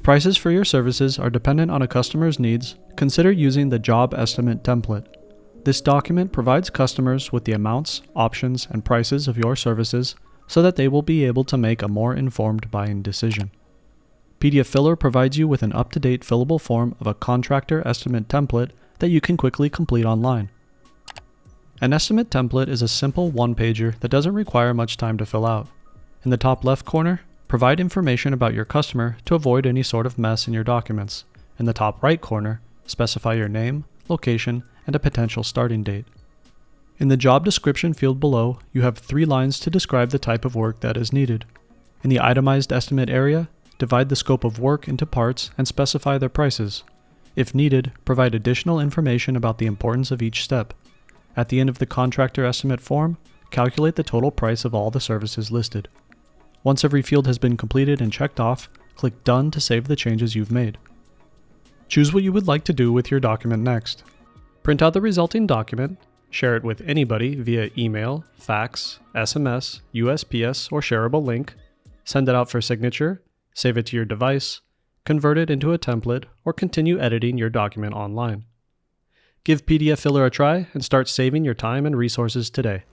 prices for your services are dependent on a customer's needs, consider using the Job Estimate Template. This document provides customers with the amounts, options, and prices of your services so that they will be able to make a more informed buying decision. pdfFiller provides you with an up-to-date fillable form of a Contractor Estimate Template that you can quickly complete online. An estimate template is a simple one-pager that doesn't require much time to fill out. In the top left corner, provide information about your customer to avoid any sort of mess in your documents. In the top right corner, specify your name, location, and a potential starting date. In the job description field below, you have 3 lines to describe the type of work that is needed. In the itemized estimate area, divide the scope of work into parts and specify their prices. If needed, provide additional information about the importance of each step. At the end of the contractor estimate form, calculate the total price of all the services listed. Once every field has been completed and checked off, click Done to save the changes you've made. Choose what you would like to do with your document next. Print out the resulting document, share it with anybody via email, fax, SMS, USPS, or shareable link, send it out for signature, save it to your device, convert it into a template, or continue editing your document online. Give pdfFiller a try and start saving your time and resources today.